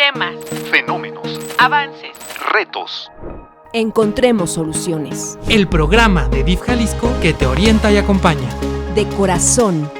Problemas, fenómenos, avances, retos. Encontremos soluciones. El programa de DIF Jalisco que te orienta y acompaña. De corazón.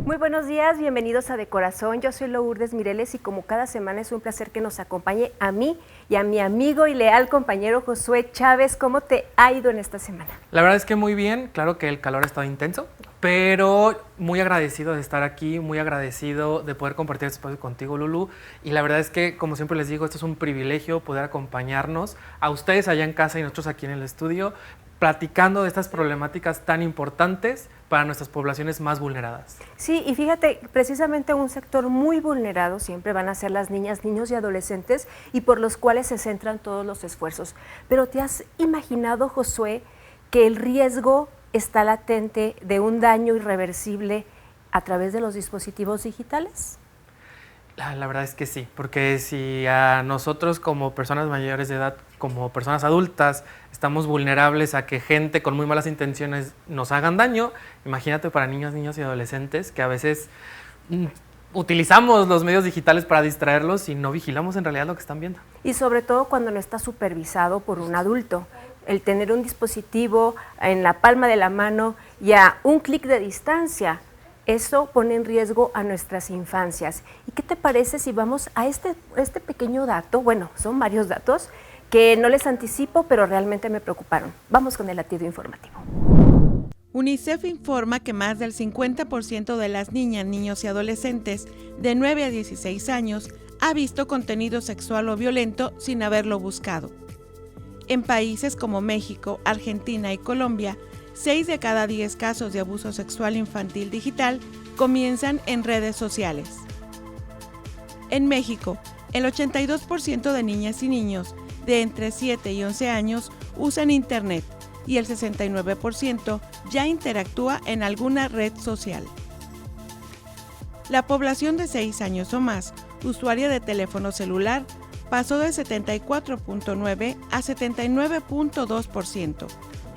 Muy buenos días, bienvenidos a De Corazón. Yo soy Lourdes Mireles y como cada semana es un placer que nos acompañe a mí y a mi amigo y leal compañero Josué Chávez. ¿Cómo te ha ido en esta semana? La verdad es que muy bien, claro que el calor ha estado intenso, pero muy agradecido de estar aquí, muy agradecido de poder compartir este espacio contigo, Lulu. Y la verdad es que, como siempre les digo, esto es un privilegio poder acompañarnos a ustedes allá en casa y nosotros aquí en el estudio, platicando de estas problemáticas tan importantes para nuestras poblaciones más vulneradas. Sí, y fíjate, precisamente un sector muy vulnerado siempre van a ser las niñas, niños y adolescentes y por los cuales se centran todos los esfuerzos. Pero ¿te has imaginado, Josué, que el riesgo está latente de un daño irreversible a través de los dispositivos digitales? La verdad es que sí, porque si a nosotros como personas mayores de edad, como personas adultas, estamos vulnerables a que gente con muy malas intenciones nos hagan daño, imagínate para niños, niños y adolescentes que a veces utilizamos los medios digitales para distraerlos y no vigilamos en realidad lo que están viendo. Y sobre todo cuando no está supervisado por un adulto. El tener un dispositivo en la palma de la mano y a un clic de distancia, eso pone en riesgo a nuestras infancias. ¿Y qué te parece si vamos a este pequeño dato? Bueno, son varios datos que no les anticipo, pero realmente me preocuparon. Vamos con el latido informativo. UNICEF informa que más del 50% de las niñas, niños y adolescentes de 9 a 16 años ha visto contenido sexual o violento sin haberlo buscado. En países como México, Argentina y Colombia, 6 de cada 10 casos de abuso sexual infantil digital comienzan en redes sociales. En México, el 82% de niñas y niños de entre 7 y 11 años usan Internet y el 69% ya interactúa en alguna red social. La población de 6 años o más, usuaria de teléfono celular, pasó de 74.9 a 79.2%,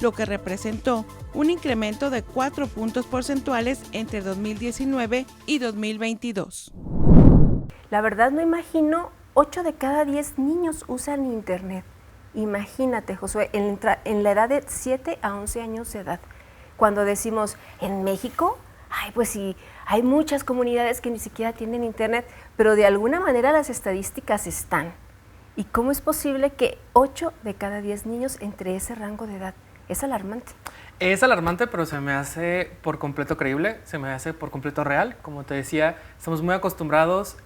lo que representó un incremento de 4 puntos porcentuales entre 2019 y 2022. La verdad no imagino, 8 de cada 10 niños usan Internet. Imagínate, Josué, en la edad de 7 a 11 años de edad. Cuando decimos, ¿en México? Ay, pues sí, hay muchas comunidades que ni siquiera tienen Internet, pero de alguna manera las estadísticas están. ¿Y cómo es posible que 8 de cada 10 niños entre ese rango de edad? Es alarmante. Es alarmante, pero se me hace por completo creíble, se me hace por completo real. Como te decía, estamos muy acostumbrados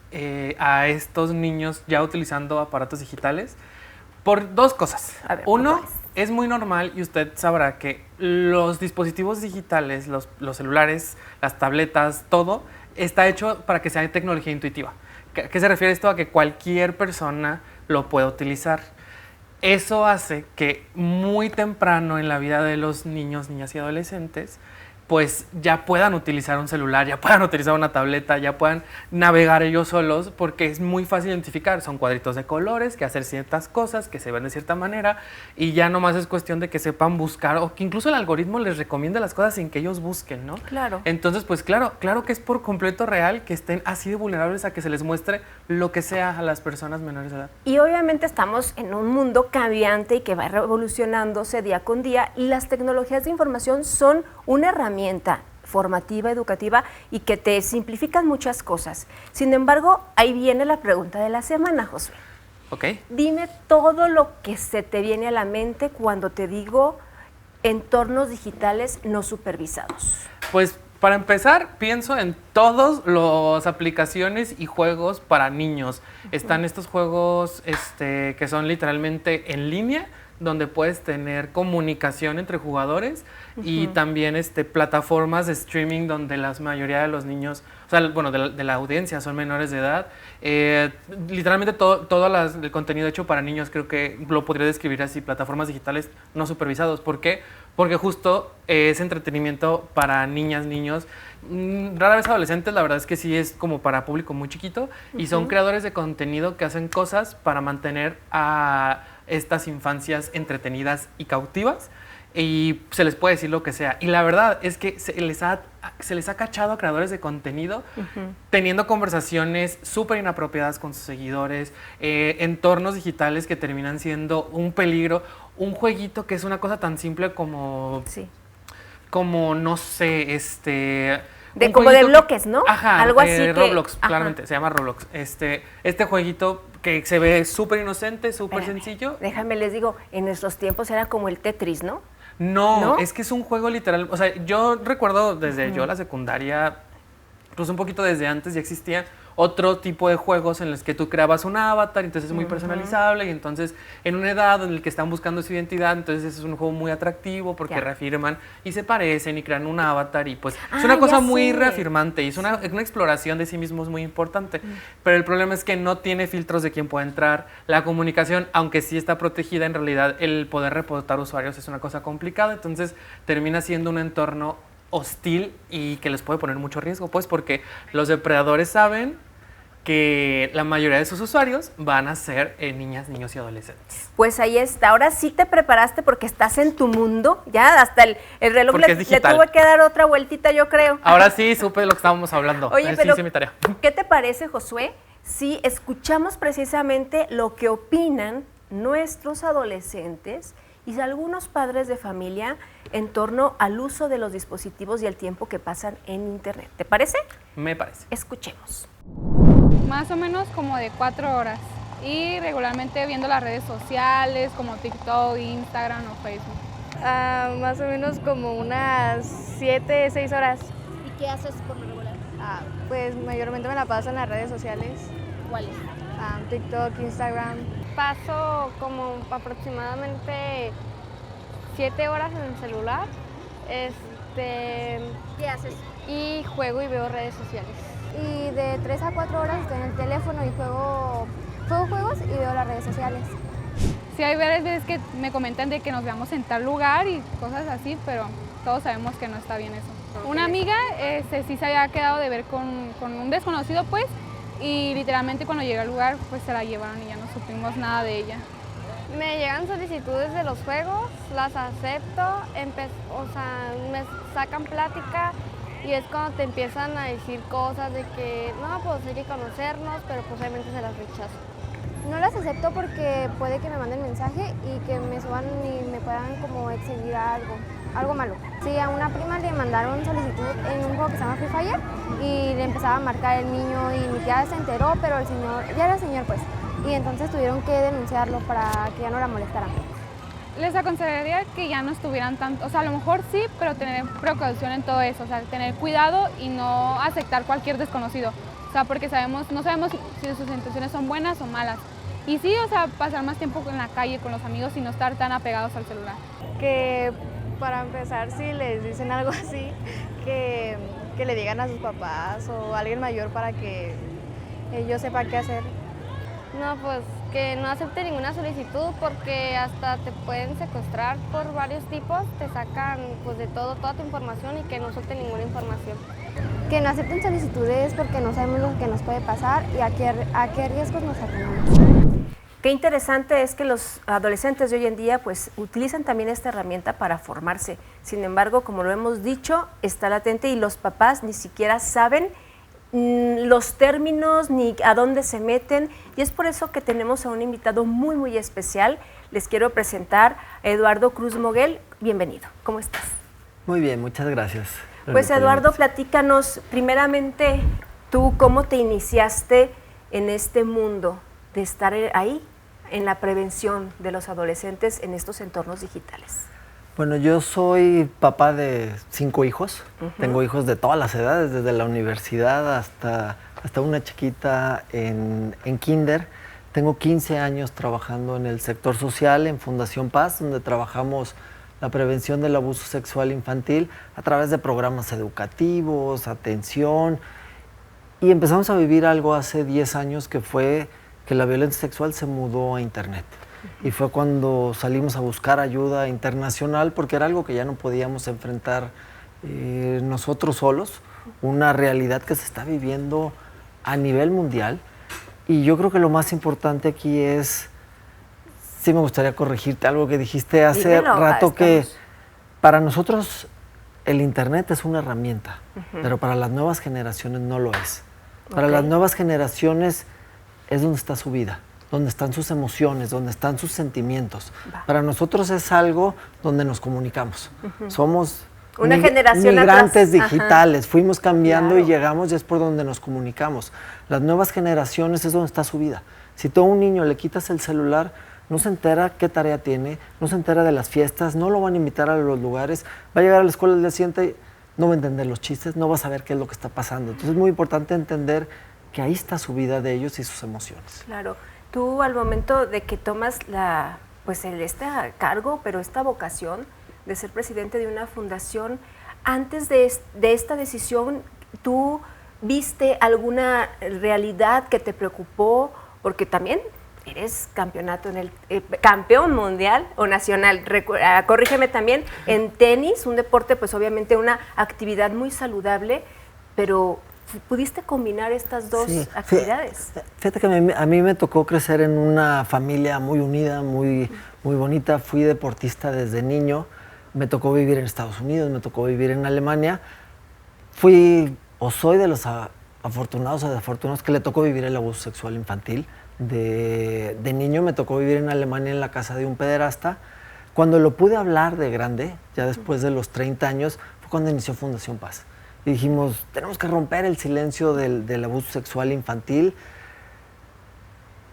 a estos niños ya utilizando aparatos digitales por dos cosas. A ver, uno, es muy normal y usted sabrá que los dispositivos digitales, los celulares, las tabletas, todo está hecho para que sea tecnología intuitiva. ¿Qué se refiere esto? A que cualquier persona lo pueda utilizar. Eso hace que muy temprano en la vida de los niños, niñas y adolescentes, pues ya puedan utilizar un celular, ya puedan utilizar una tableta, ya puedan navegar ellos solos, porque es muy fácil identificar. Son cuadritos de colores, que hacer ciertas cosas, que se ven de cierta manera, y ya nomás es cuestión de que sepan buscar, o que incluso el algoritmo les recomienda las cosas sin que ellos busquen, ¿no? Claro. Entonces, pues claro que es por completo real que estén así de vulnerables a que se les muestre lo que sea a las personas menores de edad. Y obviamente estamos en un mundo cambiante y que va revolucionándose día con día, y las tecnologías de información son una herramienta formativa, educativa y que te simplifican muchas cosas. Sin embargo, ahí viene la pregunta de la semana, Josué. ¿Ok? Dime todo lo que se te viene a la mente cuando te digo entornos digitales no supervisados. Pues para empezar, pienso en todas las aplicaciones y juegos para niños. Están estos juegos que son literalmente en línea, donde puedes tener comunicación entre jugadores y también plataformas de streaming donde la mayoría de los niños, o sea, bueno, de la audiencia son menores de edad. Literalmente todo el contenido hecho para niños creo que lo podría describir así, plataformas digitales no supervisados. ¿Por qué? Porque justo es entretenimiento para niñas, niños, rara vez adolescentes, la verdad es que sí es como para público muy chiquito, y son creadores de contenido que hacen cosas para mantener a estas infancias entretenidas y cautivas. y se les puede decir lo que sea. Y la verdad es que se les ha cachado a creadores de contenido teniendo conversaciones súper inapropiadas con sus seguidores, entornos digitales que terminan siendo un peligro, un jueguito que es una cosa tan simple como, como no sé, como de bloques, ¿no? Ajá, algo así Roblox, ajá. claramente, se llama Roblox. Este jueguito que se ve súper inocente, súper sencillo. Déjame les digo, en nuestros tiempos era como el Tetris, ¿no? No, es que es un juego literal. O sea, yo recuerdo desde yo la secundaria, pues un poquito desde antes ya existía otro tipo de juegos en los que tú creabas un avatar, entonces es muy personalizable y entonces en una edad en la que están buscando su identidad, entonces es un juego muy atractivo porque reafirman y se parecen y crean un avatar y pues es una cosa muy reafirmante y es una exploración de sí mismos muy importante. Pero el problema es que no tiene filtros de quién puede entrar. La comunicación, aunque sí está protegida, en realidad el poder reportar usuarios es una cosa complicada, entonces termina siendo un entorno hostil y que les puede poner mucho riesgo, pues porque los depredadores saben que la mayoría de sus usuarios van a ser niñas, niños y adolescentes. Pues ahí está, ahora sí te preparaste porque estás en tu mundo, ya hasta el reloj le tuve que dar otra vueltita, yo creo. Ahora sí, supe de lo que estábamos hablando. Oye, pero sí, mi tarea. ¿Qué te parece, Josué, si escuchamos precisamente lo que opinan nuestros adolescentes y algunos padres de familia en torno al uso de los dispositivos y el tiempo que pasan en Internet? ¿Te parece? Me parece. Escuchemos. Más o menos como de 4 horas y regularmente viendo las redes sociales como TikTok, Instagram o Facebook. Más o menos como unas 7, 6 horas. ¿Y qué haces por lo regular? Pues mayormente me la paso en las redes sociales. ¿Cuáles? TikTok, Instagram. Paso como aproximadamente 7 horas en el celular. ¿Qué haces? Y juego y veo redes sociales. Y de 3 a 4 horas estoy en el teléfono y juego juegos y veo las redes sociales. Sí, hay veces que me comentan de que nos veamos en tal lugar y cosas así, pero todos sabemos que no está bien eso. Una amiga sí se había quedado de ver con un desconocido, pues, y literalmente cuando llegué al lugar, pues se la llevaron y ya no supimos nada de ella. Me llegan solicitudes de los juegos, las acepto, me sacan plática y es cuando te empiezan a decir cosas de que no, pues hay que conocernos, pero pues obviamente se las rechazo. No las acepto porque puede que me manden mensaje y que me suban y me puedan como exhibir algo malo. Sí, a una prima le mandaron solicitud en un juego que se llama Free Fire y le empezaba a marcar el niño y mi tía se enteró, pero el señor, ya era señor pues, y entonces tuvieron que denunciarlo para que ya no la molestaran. Les aconsejaría que ya no estuvieran tanto, o sea, a lo mejor sí, pero tener precaución en todo eso, o sea, tener cuidado y no aceptar cualquier desconocido, o sea, porque no sabemos si sus intenciones son buenas o malas. Y sí, o sea, pasar más tiempo en la calle con los amigos y no estar tan apegados al celular. Que para empezar, si les dicen algo así, que le digan a sus papás o a alguien mayor para que ellos sepan qué hacer. No, pues que no acepte ninguna solicitud porque hasta te pueden secuestrar por varios tipos, te sacan pues de toda tu información y que no suelte ninguna información. Que no acepten solicitudes porque no sabemos lo que nos puede pasar y a qué riesgos nos atenemos. Qué interesante es que los adolescentes de hoy en día pues utilizan también esta herramienta para formarse. Sin embargo, como lo hemos dicho, está latente y los papás ni siquiera saben los términos ni a dónde se meten, y es por eso que tenemos a un invitado muy muy especial. Les quiero presentar a Eduardo Cruz Moguel. Bienvenido, ¿cómo estás? Muy bien, muchas gracias. Pues Eduardo, platícanos primeramente tú cómo te iniciaste en este mundo de estar ahí en la prevención de los adolescentes en estos entornos digitales. Bueno, yo soy papá de 5 hijos. Tengo hijos de todas las edades, desde la universidad hasta una chiquita en kinder. Tengo 15 años trabajando en el sector social, en Fundación Paz, donde trabajamos la prevención del abuso sexual infantil a través de programas educativos, atención. Y empezamos a vivir algo hace 10 años que fue que la violencia sexual se mudó a Internet. Y fue cuando salimos a buscar ayuda internacional porque era algo que ya no podíamos enfrentar nosotros solos, una realidad que se está viviendo a nivel mundial. Y yo creo que lo más importante aquí es, sí me gustaría corregirte algo que dijiste hace rato, que Para nosotros el Internet es una herramienta, pero para las nuevas generaciones no lo es. Para las nuevas generaciones es donde está su vida, donde están sus emociones, donde están sus sentimientos. Para nosotros es algo donde nos comunicamos. Somos una generación migrantes atrás. digitales, fuimos cambiando Claro. y llegamos y es por donde nos comunicamos. Las nuevas generaciones es donde está su vida. Si tú a un niño le quitas el celular, no se entera qué tarea tiene, no se entera de las fiestas, no lo van a invitar a los lugares, va a llegar a la escuela el día siguiente, no va a entender los chistes, no va a saber qué es lo que está pasando. Entonces es muy importante entender que ahí está su vida de ellos y sus emociones. Claro. Tú al momento de que tomas este cargo, pero esta vocación de ser presidente de una fundación, antes de esta decisión, ¿tú viste alguna realidad que te preocupó? Porque también eres campeón mundial o nacional. Corrígeme también, en tenis, un deporte, pues obviamente una actividad muy saludable, pero ¿pudiste combinar estas dos actividades? Fíjate que a mí me tocó crecer en una familia muy unida, muy bonita. Fui deportista desde niño. Me tocó vivir en Estados Unidos, me tocó vivir en Alemania. Soy de los afortunados o desafortunados que le tocó vivir el abuso sexual infantil. De niño me tocó vivir en Alemania en la casa de un pederasta. Cuando lo pude hablar de grande, ya después de los 30 años, fue cuando inició Fundación Paz. Y dijimos, tenemos que romper el silencio del abuso sexual infantil.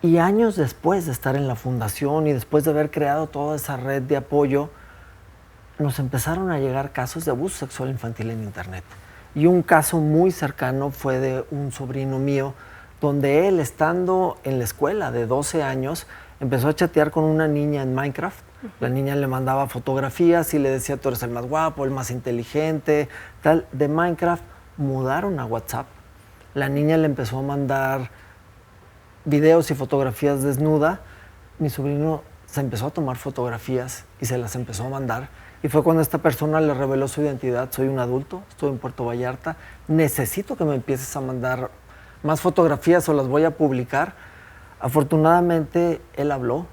Y años después de estar en la fundación y después de haber creado toda esa red de apoyo, nos empezaron a llegar casos de abuso sexual infantil en Internet. Y un caso muy cercano fue de un sobrino mío, donde él, estando en la escuela de 12 años, empezó a chatear con una niña en Minecraft. La niña le mandaba fotografías y le decía, tú eres el más guapo, el más inteligente, tal. De Minecraft mudaron a WhatsApp. La niña le empezó a mandar videos y fotografías desnuda. Mi sobrino se empezó a tomar fotografías y se las empezó a mandar. Y fue cuando esta persona le reveló su identidad. Soy un adulto, estoy en Puerto Vallarta, necesito que me empieces a mandar más fotografías o las voy a publicar. Afortunadamente, él habló.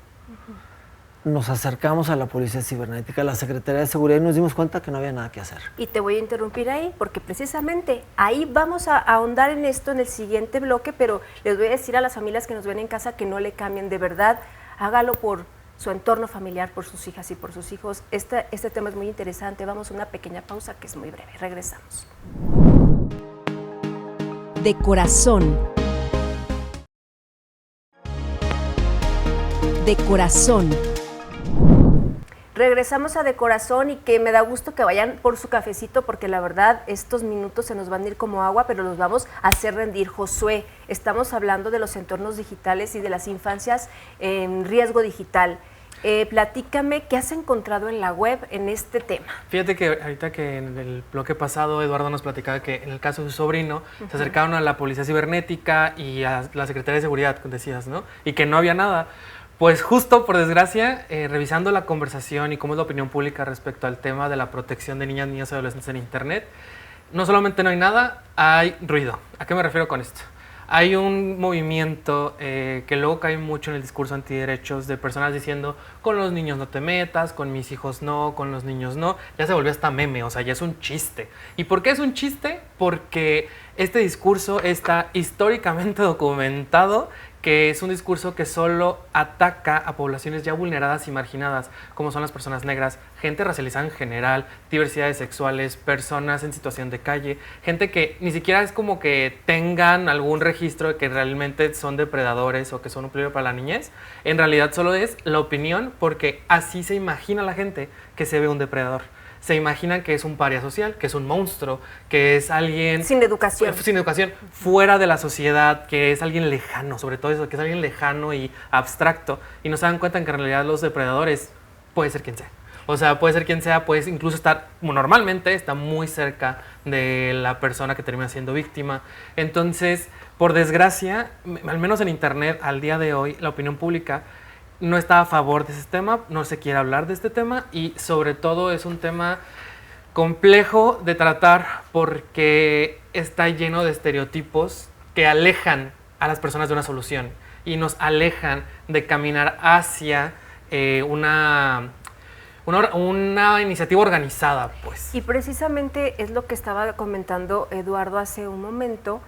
Nos acercamos a la Policía Cibernética, a la Secretaría de Seguridad y nos dimos cuenta que no había nada que hacer. Y te voy a interrumpir ahí, porque precisamente ahí vamos a ahondar en esto en el siguiente bloque, pero les voy a decir a las familias que nos ven en casa que no le cambien, de verdad, hágalo por su entorno familiar, por sus hijas y por sus hijos. Este tema es muy interesante. Vamos a una pequeña pausa que es muy breve. Regresamos. De corazón. De corazón. Regresamos a De Corazón y que me da gusto que vayan por su cafecito porque la verdad estos minutos se nos van a ir como agua, pero los vamos a hacer rendir. Josué, estamos hablando de los entornos digitales y de las infancias en riesgo digital. Platícame, ¿qué has encontrado en la web en este tema? Fíjate que ahorita que en el bloque pasado Eduardo nos platicaba que en el caso de su sobrino se acercaron a la Policía Cibernética y a la Secretaría de Seguridad, decías, ¿no? Y que no había nada. Pues justo, por desgracia, revisando la conversación y cómo es la opinión pública respecto al tema de la protección de niñas, niños y adolescentes en Internet, no solamente no hay nada, hay ruido. ¿A qué me refiero con esto? Hay un movimiento que luego cae mucho en el discurso antiderechos de personas diciendo con los niños no te metas, con mis hijos no, con los niños no. Ya se volvió hasta meme, o sea, ya es un chiste. ¿Y por qué es un chiste? Porque este discurso está históricamente documentado, que es un discurso que solo ataca a poblaciones ya vulneradas y marginadas, como son las personas negras, gente racializada en general, diversidades sexuales, personas en situación de calle, gente que ni siquiera es como que tengan algún registro de que realmente son depredadores o que son un peligro para la niñez. En realidad solo es la opinión, porque así se imagina la gente que se ve un depredador. Se imaginan que es un paria social, que es un monstruo, que es alguien... Sin educación. Sin educación, fuera de la sociedad, que es alguien lejano, sobre todo eso, que es alguien lejano y abstracto. Y no se dan cuenta en que en realidad los depredadores puede ser quien sea. O sea, puede ser quien sea, puede incluso estar, normalmente está muy cerca de la persona que termina siendo víctima. Entonces, por desgracia, al menos en Internet, al día de hoy, la opinión pública no está a favor de ese tema, no se quiere hablar de este tema y sobre todo es un tema complejo de tratar porque está lleno de estereotipos que alejan a las personas de una solución y nos alejan de caminar hacia una iniciativa organizada, pues. Y precisamente es lo que estaba comentando Eduardo hace un momento,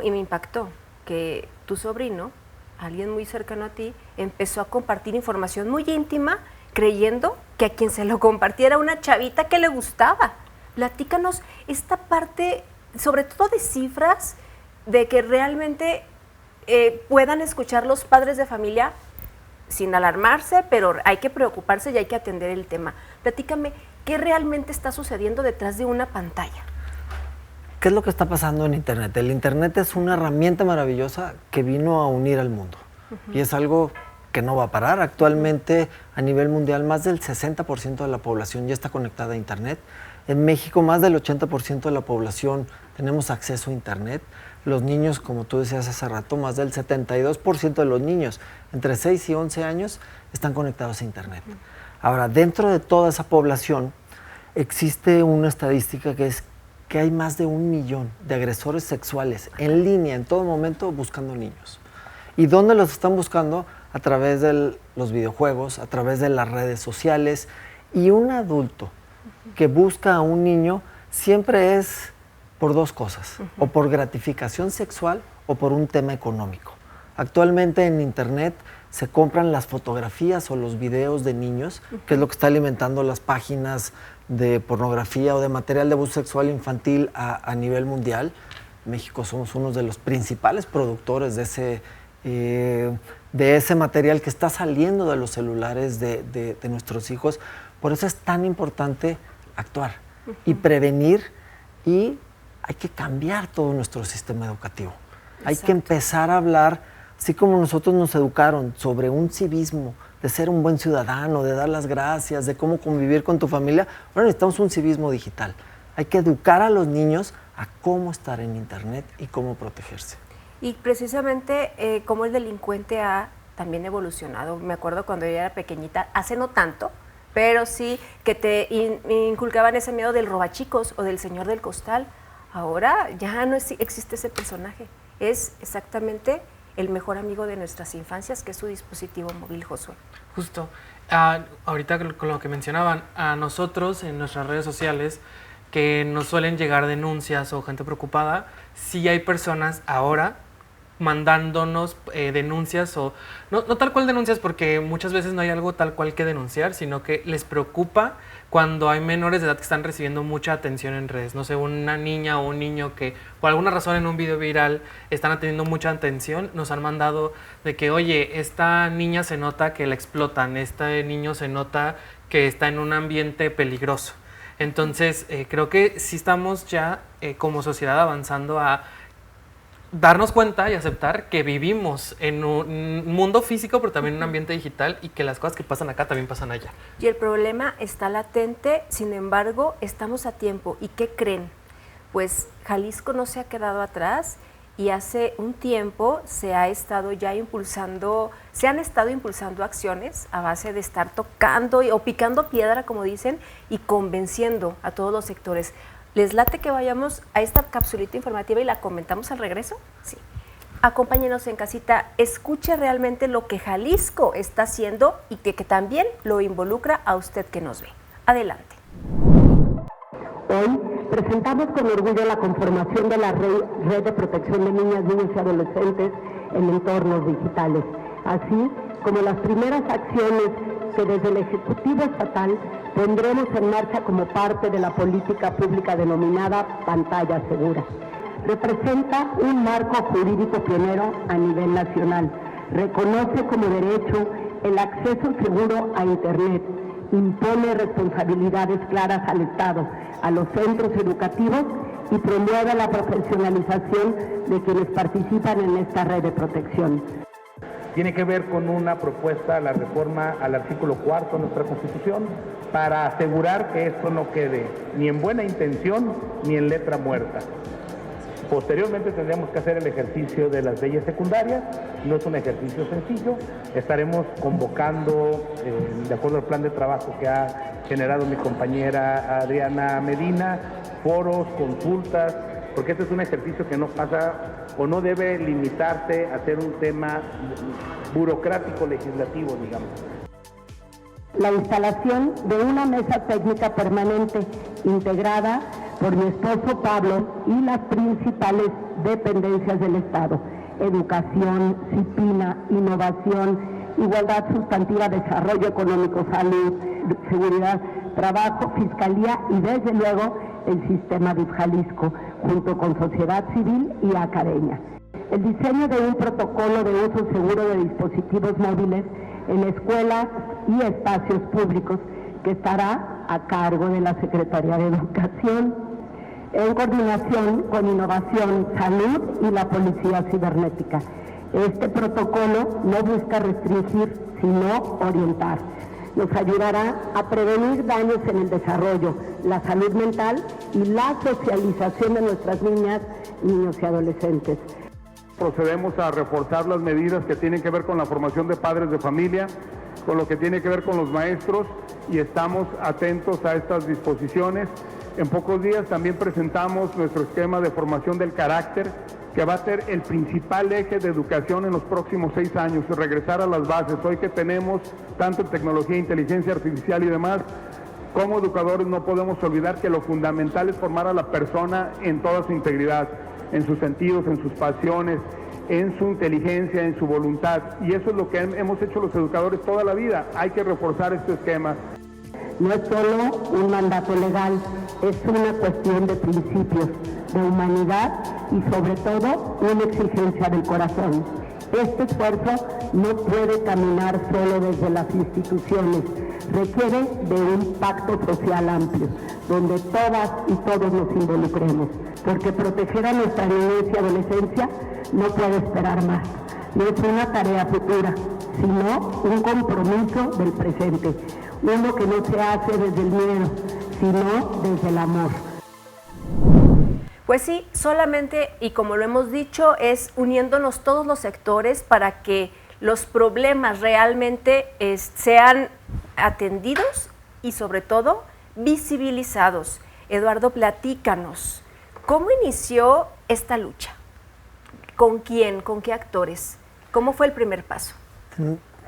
y me impactó que tu sobrino, alguien muy cercano a ti, empezó a compartir información muy íntima, creyendo que a quien se lo compartiera una chavita que le gustaba. Platícanos esta parte, sobre todo de cifras, de que realmente puedan escuchar los padres de familia sin alarmarse, pero hay que preocuparse y hay que atender el tema. Platícame, ¿qué realmente está sucediendo detrás de una pantalla? ¿Qué es lo que está pasando en Internet? El Internet es una herramienta maravillosa que vino a unir al mundo. Y es algo que no va a parar. Actualmente, a nivel mundial, más del 60% de la población ya está conectada a Internet. En México, más del 80% de la población tenemos acceso a Internet. Los niños, como tú decías hace rato, más del 72% de los niños entre 6 y 11 años están conectados a Internet. Ahora, dentro de toda esa población existe una estadística que es que hay más de 1 millón de agresores sexuales en línea en todo momento buscando niños. ¿Y dónde los están buscando? A través de los videojuegos, a través de las redes sociales. Y un adulto que busca a un niño siempre es por dos cosas, o por gratificación sexual o por un tema económico. Actualmente en Internet se compran las fotografías o los videos de niños, que es lo que está alimentando las páginas de pornografía o de material de abuso sexual infantil a nivel mundial. México somos uno de los principales productores de ese material que está saliendo de los celulares de nuestros hijos. Por eso es tan importante actuar y prevenir, y hay que cambiar todo nuestro sistema educativo. Exacto. Hay que empezar a hablar, así como nosotros nos educaron sobre un civismo, de ser un buen ciudadano, de dar las gracias, de cómo convivir con tu familia. Ahora necesitamos un civismo digital. Hay que educar a los niños a cómo estar en Internet y cómo protegerse. Y precisamente cómo el delincuente ha también evolucionado. Me acuerdo cuando yo era pequeñita, hace no tanto, pero sí que te inculcaban ese miedo del robachicos o del señor del costal. Ahora ya no existe ese personaje. Es exactamente el mejor amigo de nuestras infancias, que es su dispositivo móvil, Josué. Justo. Ahorita con lo que mencionaban, a nosotros en nuestras redes sociales que nos suelen llegar denuncias o gente preocupada, sí hay personas ahora mandándonos denuncias, o no tal cual denuncias, porque muchas veces no hay algo tal cual que denunciar, sino que les preocupa cuando hay menores de edad que están recibiendo mucha atención en redes. No sé, una niña o un niño que por alguna razón en un video viral están teniendo mucha atención, nos han mandado de que, oye, esta niña se nota que la explotan, este niño se nota que está en un ambiente peligroso. Entonces, creo que sí estamos ya como sociedad avanzando a darnos cuenta y aceptar que vivimos en un mundo físico, pero también en un ambiente digital, y que las cosas que pasan acá también pasan allá. Y el problema está latente, sin embargo, estamos a tiempo. ¿Y qué creen? Pues Jalisco no se ha quedado atrás, y hace un tiempo se han estado impulsando acciones a base de estar tocando o picando piedra, como dicen, y convenciendo a todos los sectores. ¿Les late que vayamos a esta capsulita informativa y la comentamos al regreso? Sí. Acompáñenos en casita, escuche realmente lo que Jalisco está haciendo y que también lo involucra a usted que nos ve. Adelante. Hoy presentamos con orgullo la conformación de la Red de Protección de Niñas, Niños y Adolescentes en entornos digitales, así como las primeras acciones que desde el Ejecutivo Estatal pondremos en marcha como parte de la política pública denominada Pantalla Segura. Representa un marco jurídico pionero a nivel nacional. Reconoce como derecho el acceso seguro a Internet. Impone responsabilidades claras al Estado, a los centros educativos, y promueve la profesionalización de quienes participan en esta red de protección. Tiene que ver con una propuesta a la reforma al artículo 4 de nuestra Constitución para asegurar que esto no quede ni en buena intención ni en letra muerta. Posteriormente tendremos que hacer el ejercicio de las leyes secundarias. No es un ejercicio sencillo. Estaremos convocando, de acuerdo al plan de trabajo que ha generado mi compañera Adriana Medina, foros, consultas, porque este es un ejercicio que no pasa o no debe limitarse a ser un tema burocrático legislativo, digamos. La instalación de una mesa técnica permanente integrada por mi esposo Pablo y las principales dependencias del Estado: Educación, CIPINA, Innovación, Igualdad Sustantiva, Desarrollo Económico, Salud, Seguridad, Trabajo, Fiscalía y desde luego el Sistema DIF Jalisco, junto con sociedad civil y academia. El diseño de un protocolo de uso seguro de dispositivos móviles en escuelas y espacios públicos que estará a cargo de la Secretaría de Educación, en coordinación con Innovación, Salud y la Policía Cibernética. Este protocolo no busca restringir, sino orientar. Nos ayudará a prevenir daños en el desarrollo, la salud mental y la socialización de nuestras niñas, niños y adolescentes. Procedemos a reforzar las medidas que tienen que ver con la formación de padres de familia, con lo que tiene que ver con los maestros, y estamos atentos a estas disposiciones. En pocos días también presentamos nuestro esquema de formación del carácter, que va a ser el principal eje de educación en los próximos 6 años, regresar a las bases. Hoy que tenemos tanto en tecnología, inteligencia artificial y demás, como educadores no podemos olvidar que lo fundamental es formar a la persona en toda su integridad, en sus sentidos, en sus pasiones, en su inteligencia, en su voluntad. Y eso es lo que hemos hecho los educadores toda la vida. Hay que reforzar este esquema. No es solo un mandato legal, es una cuestión de principios, de humanidad y sobre todo una exigencia del corazón. Este esfuerzo no puede caminar solo desde las instituciones, requiere de un pacto social amplio, donde todas y todos nos involucremos, porque proteger a nuestra niñez y adolescencia no puede esperar más. No es una tarea futura, sino un compromiso del presente, uno que no se hace desde el miedo, sino desde el amor. Pues sí, solamente, y como lo hemos dicho, es uniéndonos todos los sectores para que los problemas realmente sean atendidos y sobre todo visibilizados. Eduardo, platícanos, ¿cómo inició esta lucha? ¿Con quién? ¿Con qué actores? ¿Cómo fue el primer paso?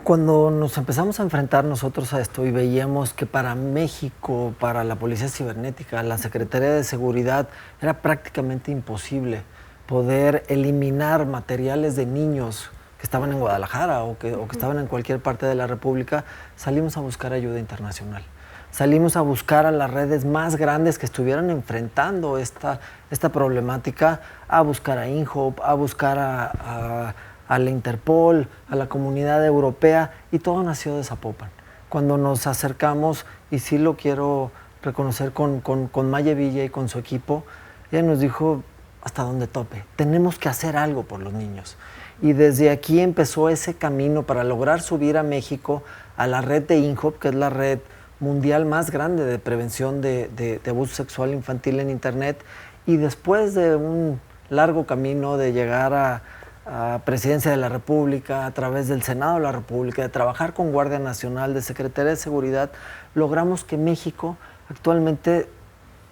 Cuando nos empezamos a enfrentar nosotros a esto y veíamos que para México, para la Policía Cibernética, la Secretaría de Seguridad, era prácticamente imposible poder eliminar materiales de niños que estaban en Guadalajara o que estaban en cualquier parte de la República, salimos a buscar ayuda internacional. Salimos a buscar a las redes más grandes que estuvieran enfrentando esta problemática, a buscar a INHOP, a buscar a la Interpol, a la Comunidad Europea, y todo nació de Zapopan. Cuando nos acercamos, y sí lo quiero reconocer con Maya Villa y con su equipo, ella nos dijo hasta donde tope, tenemos que hacer algo por los niños. Y desde aquí empezó ese camino para lograr subir a México a la red de INHOP, que es la red mundial más grande de prevención de abuso sexual infantil en Internet, y después de un largo camino de llegar a Presidencia de la República, a través del Senado de la República, de trabajar con Guardia Nacional, de Secretaría de Seguridad, logramos que México actualmente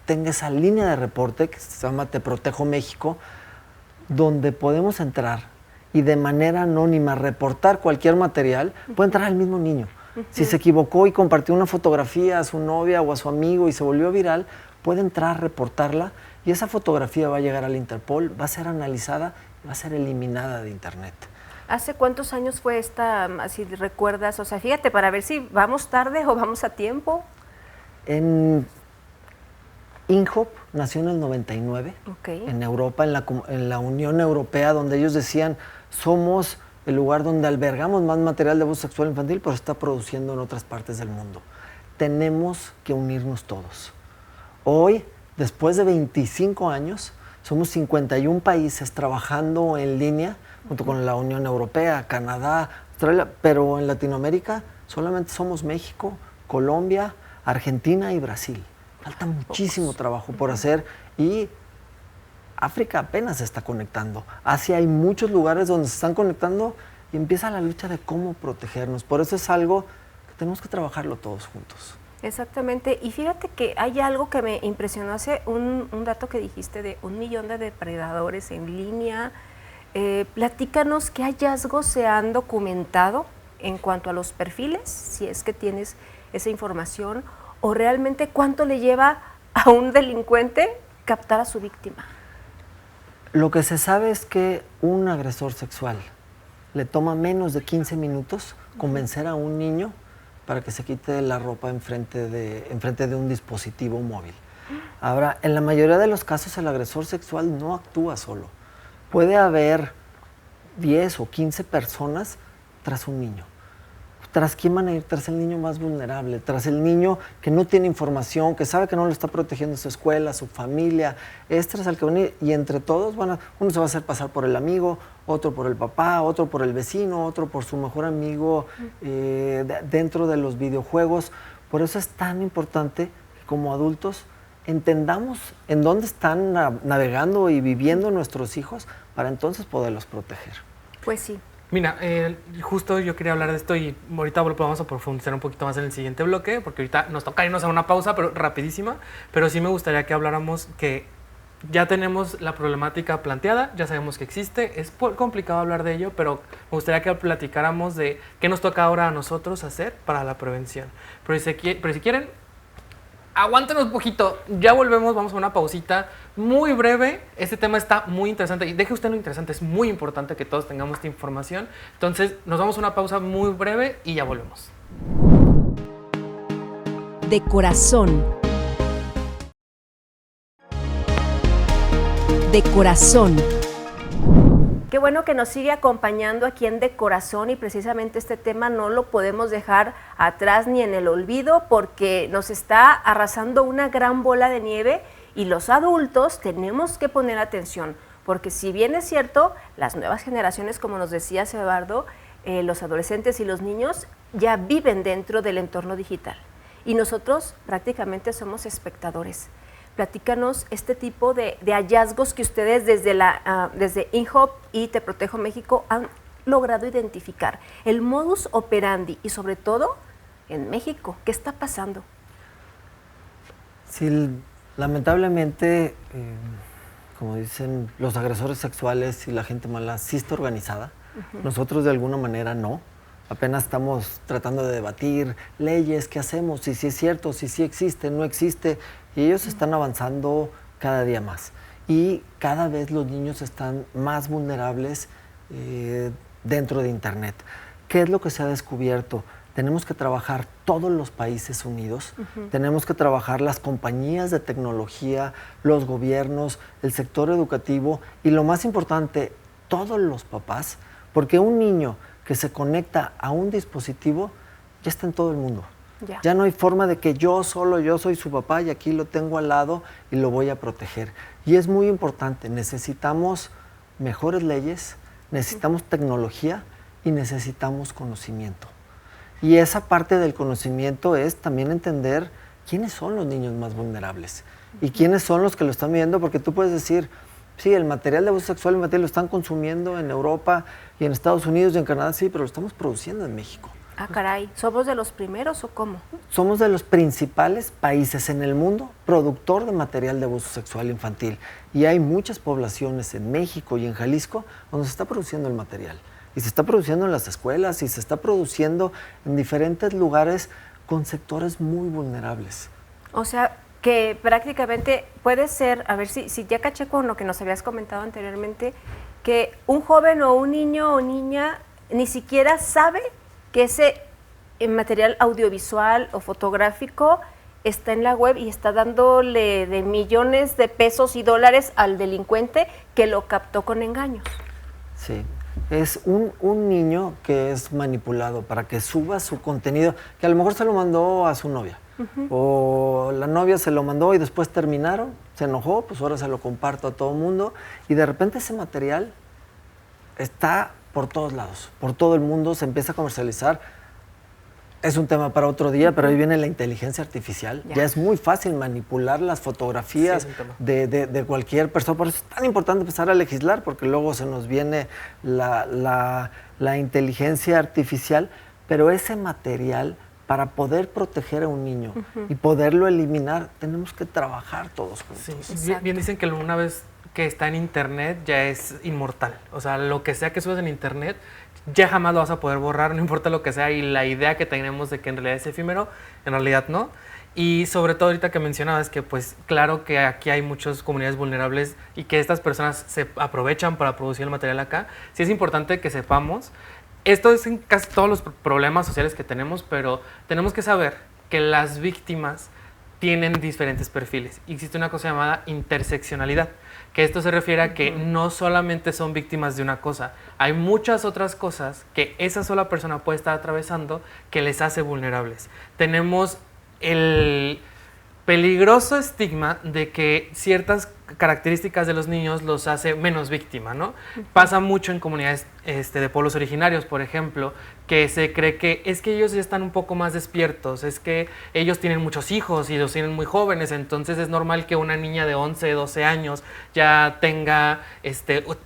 tenga esa línea de reporte que se llama Te Protejo México, donde podemos entrar y de manera anónima reportar cualquier material. Puede entrar el mismo niño. Si se equivocó y compartió una fotografía a su novia o a su amigo y se volvió viral, puede entrar, reportarla, y esa fotografía va a llegar al Interpol, va a ser analizada, va a ser eliminada de Internet. ¿Hace cuántos años fue esta, si recuerdas? O sea, fíjate, para ver si vamos tarde o vamos a tiempo. INHOP nació en el 99, en Europa, en la Unión Europea, donde ellos decían, somos el lugar donde albergamos más material de abuso sexual infantil, pero se está produciendo en otras partes del mundo. Tenemos que unirnos todos. Hoy, después de 25 años, somos 51 países trabajando en línea, junto con la Unión Europea, Canadá, Australia, pero en Latinoamérica solamente somos México, Colombia, Argentina y Brasil. Falta muchísimo trabajo por hacer, y África apenas se está conectando. Asia hay muchos lugares donde se están conectando y empieza la lucha de cómo protegernos. Por eso es algo que tenemos que trabajarlo todos juntos. Exactamente, y fíjate que hay algo que me impresionó hace un dato que dijiste de 1 millón de depredadores en línea. Platícanos qué hallazgos se han documentado en cuanto a los perfiles, si es que tienes esa información, o realmente cuánto le lleva a un delincuente captar a su víctima. Lo que se sabe es que un agresor sexual le toma menos de 15 minutos convencer a un niño para que se quite la ropa enfrente de un dispositivo móvil. Ahora, en la mayoría de los casos el agresor sexual no actúa solo. Puede haber 10 o 15 personas tras un niño. ¿Tras quién van a ir? Tras el niño más vulnerable, tras el niño que no tiene información, que sabe que no lo está protegiendo su escuela, su familia. Es tras el que van a ir, y entre todos uno se va a hacer pasar por el amigo, otro por el papá, otro por el vecino, otro por su mejor amigo dentro de los videojuegos. Por eso es tan importante que como adultos entendamos en dónde están navegando y viviendo nuestros hijos para entonces poderlos proteger. Pues sí. Mira, justo yo quería hablar de esto y ahorita vamos a profundizar un poquito más en el siguiente bloque, porque ahorita nos toca irnos a una pausa, pero rapidísima, pero sí me gustaría que habláramos que ya tenemos la problemática planteada, ya sabemos que existe, es complicado hablar de ello, pero me gustaría que platicáramos de qué nos toca ahora a nosotros hacer para la prevención. Pero si quieren, aguántenos un poquito, ya volvemos, vamos a una pausita muy breve. Este tema está muy interesante y deje usted lo interesante, es muy importante que todos tengamos esta información. Entonces nos vamos a una pausa muy breve y ya volvemos. De corazón. De corazón. Qué bueno que nos sigue acompañando aquí en De Corazón, y precisamente este tema no lo podemos dejar atrás ni en el olvido, porque nos está arrasando una gran bola de nieve y los adultos tenemos que poner atención, porque si bien es cierto, las nuevas generaciones, como nos decía Eduardo, los adolescentes y los niños ya viven dentro del entorno digital y nosotros prácticamente somos espectadores. Platícanos este tipo de hallazgos que ustedes desde INHOP y Te Protejo México han logrado identificar, el modus operandi y sobre todo en México, ¿qué está pasando? Sí, lamentablemente, como dicen, los agresores sexuales y la gente mala sí está organizada. Nosotros de alguna manera no. Apenas estamos tratando de debatir leyes, qué hacemos, si sí es cierto, si sí existe, no existe. Y ellos están avanzando cada día más. Y cada vez los niños están más vulnerables dentro de Internet. ¿Qué es lo que se ha descubierto? Tenemos que trabajar todos los países unidos, tenemos que trabajar las compañías de tecnología, los gobiernos, el sector educativo y lo más importante, todos los papás, porque un niño que se conecta a un dispositivo ya está en todo el mundo. Ya no hay forma de que yo soy su papá y aquí lo tengo al lado y lo voy a proteger. Y es muy importante, necesitamos mejores leyes, necesitamos tecnología y necesitamos conocimiento. Y esa parte del conocimiento es también entender quiénes son los niños más vulnerables y quiénes son los que lo están viendo, porque tú puedes decir, sí, el material de abuso sexual infantil lo están consumiendo en Europa y en Estados Unidos y en Canadá, sí, pero lo estamos produciendo en México. Ah, caray, ¿somos de los primeros o cómo? Somos de los principales países en el mundo productor de material de abuso sexual infantil y hay muchas poblaciones en México y en Jalisco donde se está produciendo el material y se está produciendo en las escuelas y se está produciendo en diferentes lugares con sectores muy vulnerables. O sea, que prácticamente puede ser, a ver si ya caché con lo que nos habías comentado anteriormente, que un joven o un niño o niña ni siquiera sabe que ese material audiovisual o fotográfico está en la web y está dándole de millones de pesos y dólares al delincuente que lo captó con engaños. Sí, es un niño que es manipulado para que suba su contenido, que a lo mejor se lo mandó a su novia, o la novia se lo mandó y después terminaron, se enojó, pues ahora se lo comparto a todo el mundo, y de repente ese material está por todos lados, por todo el mundo, se empieza a comercializar. Es un tema para otro día, pero ahí viene la inteligencia artificial. Ya es muy fácil manipular las fotografías de cualquier persona. Por eso es tan importante empezar a legislar, porque luego se nos viene la inteligencia artificial, pero ese material, para poder proteger a un niño y poderlo eliminar, tenemos que trabajar todos juntos. Sí. Bien dicen que una vez que está en Internet ya es inmortal. O sea, lo que sea que subas en Internet ya jamás lo vas a poder borrar, no importa lo que sea, y la idea que tenemos de que en realidad es efímero, en realidad no. Y sobre todo ahorita que mencionabas que pues claro que aquí hay muchas comunidades vulnerables y que estas personas se aprovechan para producir el material acá, sí es importante que sepamos, esto es en casi todos los problemas sociales que tenemos, pero tenemos que saber que las víctimas tienen diferentes perfiles. Existe una cosa llamada interseccionalidad, que esto se refiere a que no solamente son víctimas de una cosa, hay muchas otras cosas que esa sola persona puede estar atravesando que les hace vulnerables. Tenemos el peligroso estigma de que ciertas características de los niños los hace menos víctima, ¿no? Pasa mucho en comunidades de pueblos originarios, por ejemplo, que se cree que es que ellos ya están un poco más despiertos, es que ellos tienen muchos hijos y los tienen muy jóvenes, entonces es normal que una niña de 11, 12 años ya tenga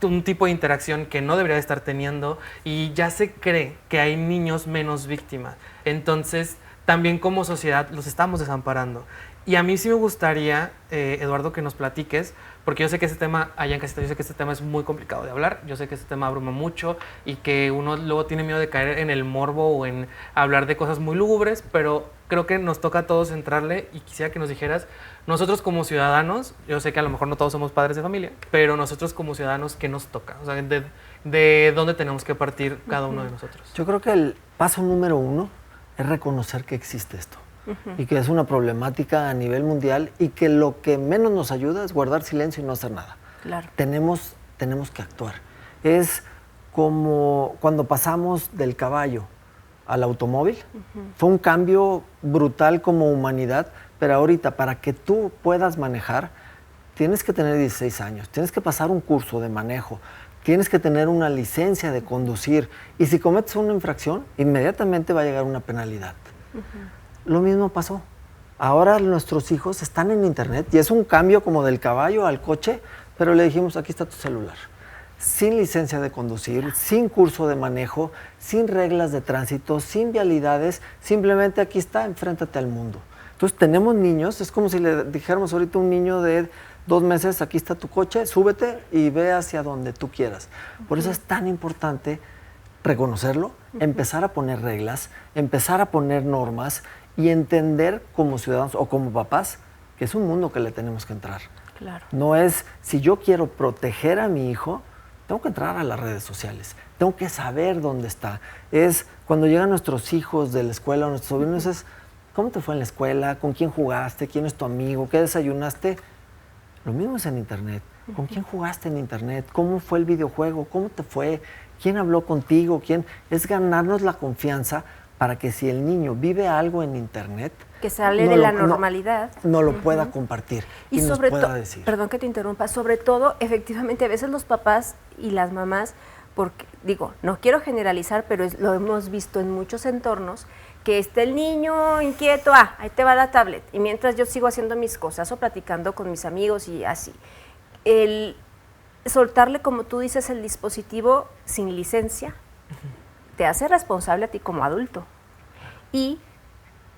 un tipo de interacción que no debería estar teniendo y ya se cree que hay niños menos víctimas. Entonces, también como sociedad los estamos desamparando. Y a mí sí me gustaría, Eduardo, que nos platiques, porque yo sé que ese tema, allá en casita, yo sé que este tema es muy complicado de hablar, yo sé que este tema abruma mucho y que uno luego tiene miedo de caer en el morbo o en hablar de cosas muy lúgubres, pero creo que nos toca a todos entrarle y quisiera que nos dijeras, nosotros como ciudadanos, yo sé que a lo mejor no todos somos padres de familia, pero nosotros como ciudadanos, ¿qué nos toca? O sea, ¿de dónde tenemos que partir cada uno de nosotros? Yo creo que el paso número 1 es reconocer que existe esto. Y que es una problemática a nivel mundial y que lo que menos nos ayuda es guardar silencio y no hacer nada. Claro. Tenemos que actuar. Es como cuando pasamos del caballo al automóvil. Fue un cambio brutal como humanidad, pero ahorita para que tú puedas manejar, tienes que tener 16 años, tienes que pasar un curso de manejo, tienes que tener una licencia de conducir y si cometes una infracción, inmediatamente va a llegar una penalidad. Lo mismo pasó. Ahora nuestros hijos están en internet y es un cambio como del caballo al coche, pero le dijimos, aquí está tu celular. Sin licencia de conducir, sin curso de manejo, sin reglas de tránsito, sin vialidades, simplemente aquí está, enfréntate al mundo. Entonces tenemos niños, es como si le dijéramos ahorita a un niño de 2 meses, aquí está tu coche, súbete y ve hacia donde tú quieras. Por eso es tan importante reconocerlo, empezar a poner reglas, empezar a poner normas y entender como ciudadanos o como papás que es un mundo que le tenemos que entrar. Claro. No es, si yo quiero proteger a mi hijo, tengo que entrar a las redes sociales, tengo que saber dónde está. Es cuando llegan nuestros hijos de la escuela o nuestros sobrinos, es ¿cómo te fue en la escuela? ¿Con quién jugaste? ¿Quién es tu amigo? ¿Qué desayunaste? Lo mismo es en internet. ¿Con quién jugaste en internet? ¿Cómo fue el videojuego? ¿Cómo te fue? ¿Quién habló contigo? ¿Quién? Es ganarnos la confianza para que si el niño vive algo en internet, que sale de la normalidad, no lo pueda compartir y nos pueda decir. Perdón que te interrumpa, sobre todo, efectivamente, a veces los papás y las mamás, porque digo, no quiero generalizar, pero lo hemos visto en muchos entornos, que está el niño inquieto, ahí te va la tablet, y mientras yo sigo haciendo mis cosas o platicando con mis amigos y así. El soltarle, como tú dices, el dispositivo sin licencia, te hace responsable a ti como adulto. Y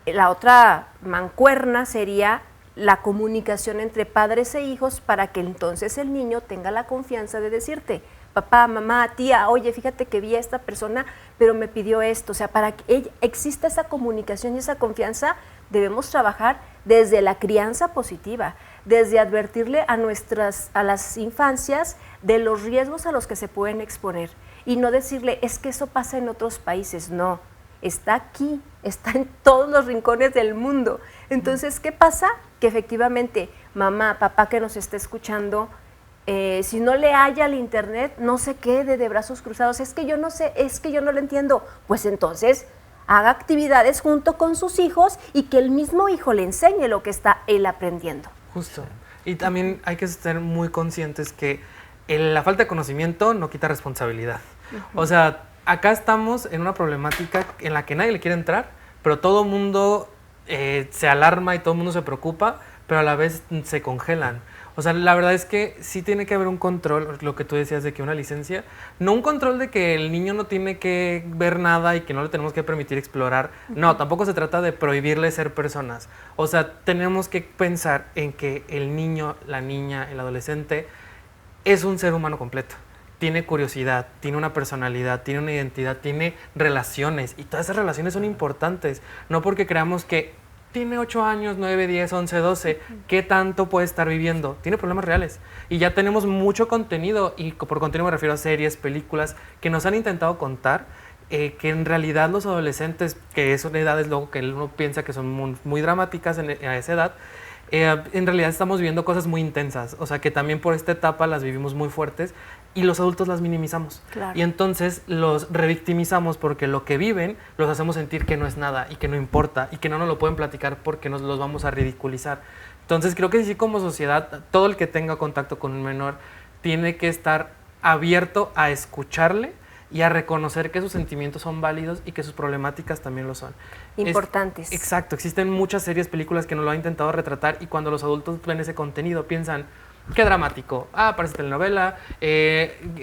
la otra mancuerna sería la comunicación entre padres e hijos para que entonces el niño tenga la confianza de decirte, papá, mamá, tía, oye, fíjate que vi a esta persona, pero me pidió esto. O sea, para que exista esa comunicación y esa confianza, debemos trabajar desde la crianza positiva, desde advertirle a las infancias de los riesgos a los que se pueden exponer. Y no decirle, es que eso pasa en otros países, no, está aquí, está en todos los rincones del mundo. Entonces, ¿qué pasa? Que efectivamente, mamá, papá que nos está escuchando, si no le halla al internet, no se quede de brazos cruzados, es que yo no sé, es que yo no lo entiendo. Pues entonces, haga actividades junto con sus hijos y que el mismo hijo le enseñe lo que está él aprendiendo. Justo. Y también hay que ser muy conscientes que la falta de conocimiento no quita responsabilidad. O sea, acá estamos en una problemática en la que nadie le quiere entrar, pero todo el mundo se alarma y todo el mundo se preocupa, pero a la vez se congelan. O sea, la verdad es que sí tiene que haber un control, lo que tú decías de que una licencia, no un control de que el niño no tiene que ver nada y que no le tenemos que permitir explorar. No, tampoco se trata de prohibirle ser personas. O sea, tenemos que pensar en que el niño, la niña, el adolescente es un ser humano completo. tiene curiosidad, tiene una personalidad, tiene una identidad, tiene relaciones, y todas esas relaciones son importantes, no porque creamos que tiene 8 años, 9, 10, 11, 12, ¿qué tanto puede estar viviendo? Tiene problemas reales. Y ya tenemos mucho contenido, y por contenido me refiero a series, películas, que nos han intentado contar que en realidad los adolescentes, que son edades luego que uno piensa que son muy dramáticas a esa edad, en realidad estamos viviendo cosas muy intensas, o sea que también por esta etapa las vivimos muy fuertes y los adultos las minimizamos. Claro. Y entonces los revictimizamos porque lo que viven los hacemos sentir que no es nada y que no importa y que no nos lo pueden platicar porque nos los vamos a ridiculizar. Entonces creo que sí, como sociedad, todo el que tenga contacto con un menor tiene que estar abierto a escucharle y a reconocer que sus sentimientos son válidos y que sus problemáticas también lo son. Importantes. Exacto, existen muchas series, películas que nos lo han intentado retratar, y cuando los adultos ven ese contenido piensan, qué dramático, parece telenovela,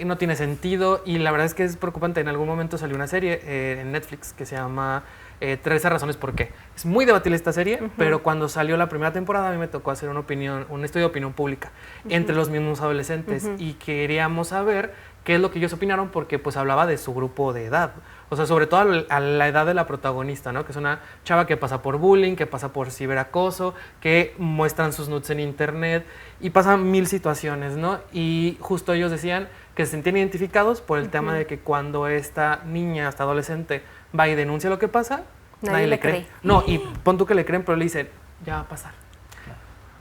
no tiene sentido, y la verdad es que es preocupante. En algún momento salió una serie en Netflix que se llama 13 razones por qué. Es muy debatible esta serie, pero cuando salió la primera temporada a mí me tocó hacer un estudio de opinión pública entre los mismos adolescentes, y queríamos saber qué es lo que ellos opinaron, porque pues hablaba de su grupo de edad, o sea, sobre todo a la edad de la protagonista, ¿no? Que es una chava que pasa por bullying, que pasa por ciberacoso, que muestran sus nudes en internet y pasan 1000 situaciones, ¿no? Y justo ellos decían que se sentían identificados por el tema de que cuando esta niña, esta adolescente, va y denuncia lo que pasa, nadie le cree. No, y pon tú que le creen, pero le dicen, ya va a pasar.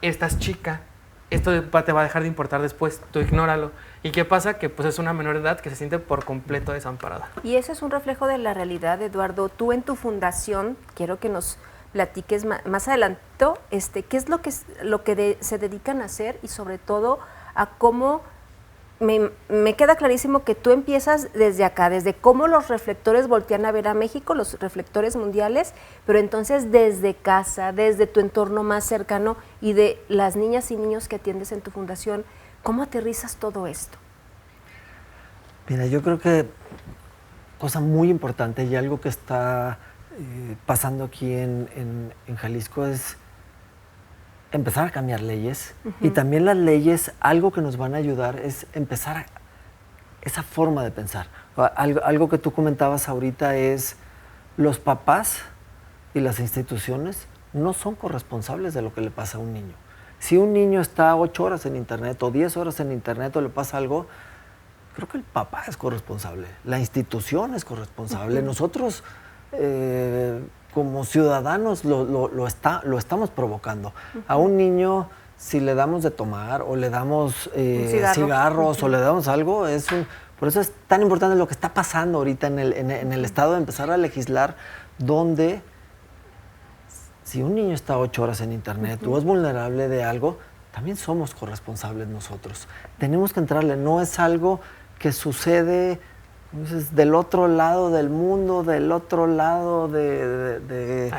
Estás chica, esto te va a dejar de importar después, tú ignóralo. ¿Y qué pasa? Que pues es una menor de edad que se siente por completo desamparada. Y eso es un reflejo de la realidad, Eduardo. Tú en tu fundación, quiero que nos platiques más adelanto, qué es lo que se dedican a hacer, y sobre todo a cómo me queda clarísimo que tú empiezas desde acá, desde cómo los reflectores voltean a ver a México, los reflectores mundiales, pero entonces desde casa, desde tu entorno más cercano y de las niñas y niños que atiendes en tu fundación, ¿cómo aterrizas todo esto? Mira, yo creo que cosa muy importante y algo que está pasando aquí en Jalisco es empezar a cambiar leyes, y también las leyes, algo que nos van a ayudar es empezar esa forma de pensar. Algo que tú comentabas ahorita es los papás y las instituciones no son corresponsables de lo que le pasa a un niño. Si un niño está 8 horas en internet o 10 horas en internet o le pasa algo, creo que el papá es corresponsable, la institución es corresponsable. Nosotros como ciudadanos lo estamos provocando. A un niño, si le damos de tomar o le damos cigarros o le damos algo, por eso es tan importante lo que está pasando ahorita en el estado, de empezar a legislar donde si un niño está 8 horas en internet o es vulnerable de algo, también somos corresponsables nosotros. Tenemos que entrarle, no es algo que sucede del otro lado del mundo, del otro lado de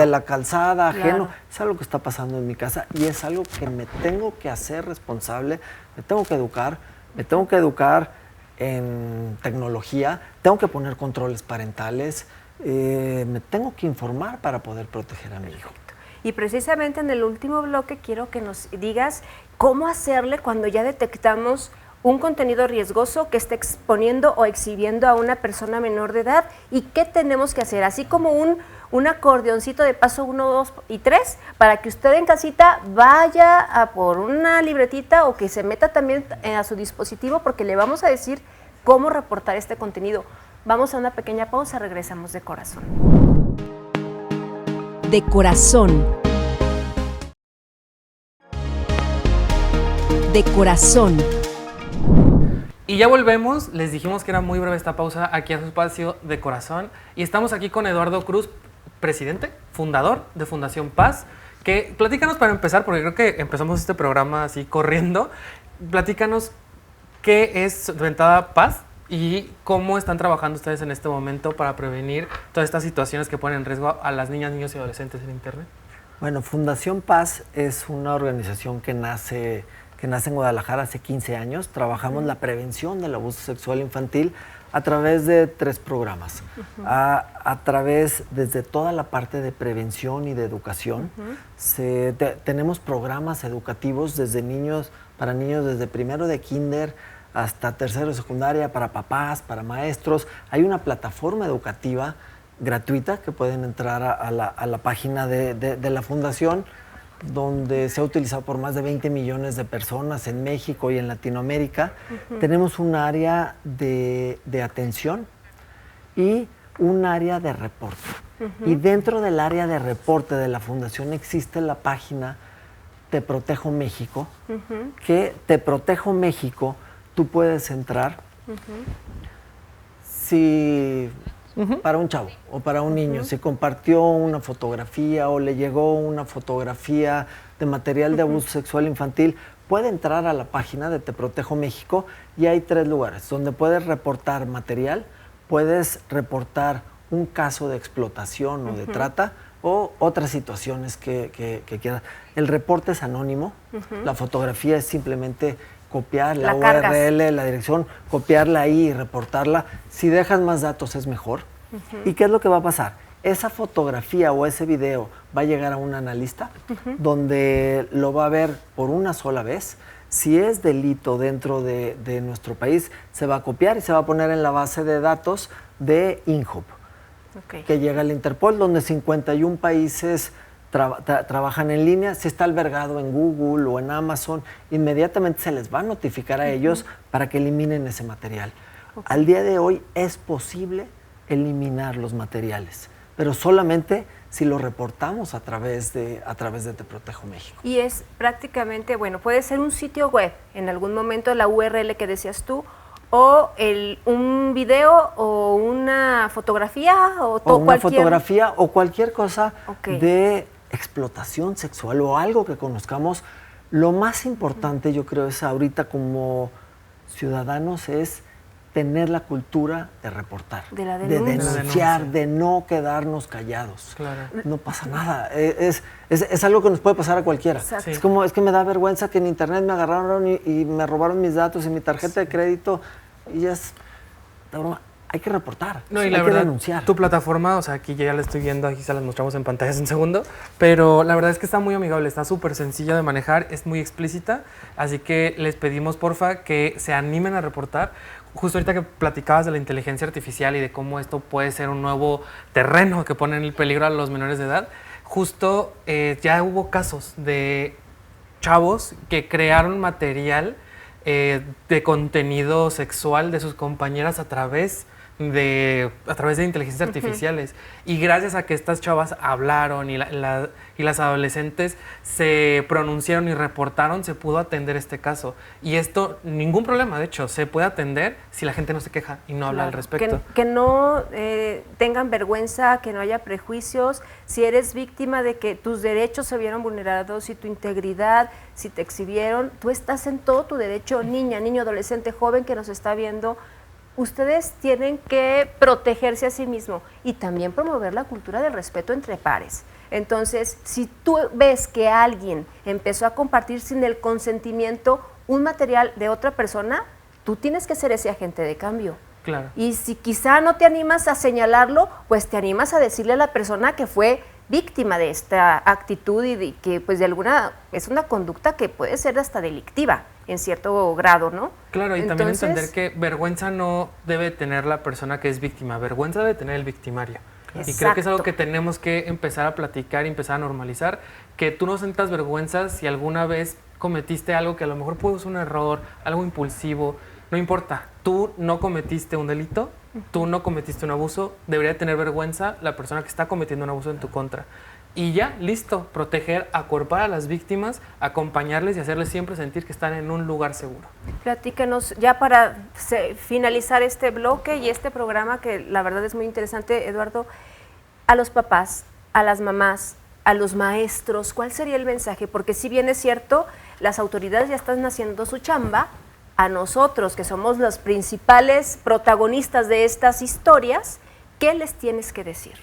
la calzada, ajeno. Es algo que está pasando en mi casa y es algo que me tengo que hacer responsable, me tengo que educar en tecnología, tengo que poner controles parentales, me tengo que informar para poder proteger a mi hijo. Y precisamente en el último bloque quiero que nos digas cómo hacerle cuando ya detectamos un contenido riesgoso que esté exponiendo o exhibiendo a una persona menor de edad, y qué tenemos que hacer, así como un acordeoncito de paso 1, 2 y 3, para que usted en casita vaya a por una libretita o que se meta también a su dispositivo, porque le vamos a decir cómo reportar este contenido. Vamos a una pequeña pausa, regresamos de corazón. De corazón. De corazón. Y ya volvemos, les dijimos que era muy breve esta pausa aquí a su espacio De Corazón, y estamos aquí con Eduardo Cruz, presidente, fundador de Fundación Paz, que platícanos para empezar, porque creo que empezamos este programa así corriendo, platícanos qué es Ventada Paz y cómo están trabajando ustedes en este momento para prevenir todas estas situaciones que ponen en riesgo a las niñas, niños y adolescentes en internet. Bueno, Fundación Paz es una organización que nace en Guadalajara hace 15 años. Trabajamos la prevención del abuso sexual infantil a través de 3 programas. A través, desde toda la parte de prevención y de educación, tenemos programas educativos para niños desde primero de kinder hasta tercero de secundaria, para papás, para maestros. Hay una plataforma educativa gratuita que pueden entrar a la página de la Fundación, donde se ha utilizado por más de 20 millones de personas en México y en Latinoamérica. Tenemos un área de atención y un área de reporte. Y dentro del área de reporte de la Fundación existe la página Te Protejo México, que Te Protejo México, tú puedes entrar si para un chavo o para un niño, si compartió una fotografía o le llegó una fotografía de material de abuso sexual infantil, puede entrar a la página de Te Protejo México y hay 3 lugares donde puedes reportar material, puedes reportar un caso de explotación o de trata o otras situaciones que quieras. El reporte es anónimo, la fotografía es simplemente copiar la URL, la dirección, copiarla ahí y reportarla. Si dejas más datos es mejor. ¿Y qué es lo que va a pasar? Esa fotografía o ese video va a llegar a un analista donde lo va a ver por una sola vez. Si es delito dentro de nuestro país, se va a copiar y se va a poner en la base de datos de INJUB, que llega al Interpol, donde 51 países trabajan en línea. Si está albergado en Google o en Amazon, inmediatamente se les va a notificar a ellos para que eliminen ese material. Al día de hoy es posible eliminar los materiales, pero solamente si lo reportamos a través de Te Protejo México. Y es prácticamente, bueno, puede ser un sitio web, en algún momento la URL que decías tú, o un video o una fotografía o fotografía o cualquier cosa de explotación sexual o algo que conozcamos. Lo más importante, yo creo, es ahorita como ciudadanos es tener la cultura de reportar, de denunciar, de no quedarnos callados. Claro. No pasa nada. Es algo que nos puede pasar a cualquiera. Sí. Es que me da vergüenza que en internet me agarraron y me robaron mis datos y mi tarjeta de crédito y ya es... Hay que reportar, no, y hay la que verdad, denunciar. Tu plataforma, o sea, aquí ya la estoy viendo, aquí se las mostramos en pantallas un segundo, pero la verdad es que está muy amigable, está súper sencilla de manejar, es muy explícita, así que les pedimos, porfa, que se animen a reportar. Justo ahorita que platicabas de la inteligencia artificial y de cómo esto puede ser un nuevo terreno que pone en peligro a los menores de edad, justo ya hubo casos de chavos que crearon material de contenido sexual de sus compañeras a través de inteligencias artificiales. Y gracias a que estas chavas hablaron y las adolescentes se pronunciaron y reportaron, se pudo atender este caso. Y esto, ningún problema, de hecho, se puede atender si la gente no se queja y no habla al respecto. Que no tengan vergüenza, que no haya prejuicios. Si eres víctima de que tus derechos se vieron vulnerados, si tu integridad, si te exhibieron, tú estás en todo tu derecho, niña, niño, adolescente, joven que nos está viendo. Ustedes tienen que protegerse a sí mismo y también promover la cultura del respeto entre pares. Entonces, si tú ves que alguien empezó a compartir sin el consentimiento un material de otra persona, tú tienes que ser ese agente de cambio. Claro. Y si quizá no te animas a señalarlo, pues te animas a decirle a la persona que fue víctima de esta actitud y que pues de alguna es una conducta que puede ser hasta delictiva en cierto grado, ¿no? Claro, y también entender que vergüenza no debe tener la persona que es víctima, vergüenza debe tener el victimario. Exacto. Y creo que es algo que tenemos que empezar a platicar y empezar a normalizar, que tú no sientas vergüenza si alguna vez cometiste algo que a lo mejor pudo ser un error, algo impulsivo, no importa, tú no cometiste un delito, tú no cometiste un abuso, debería tener vergüenza la persona que está cometiendo un abuso en tu contra. Y ya, listo, proteger, acuerpar a las víctimas, acompañarles y hacerles siempre sentir que están en un lugar seguro. Platícanos, ya para finalizar este bloque y este programa, que la verdad es muy interesante, Eduardo, a los papás, a las mamás, a los maestros, ¿cuál sería el mensaje? Porque si bien es cierto, las autoridades ya están haciendo su chamba, a nosotros, que somos los principales protagonistas de estas historias, ¿qué les tienes que decir?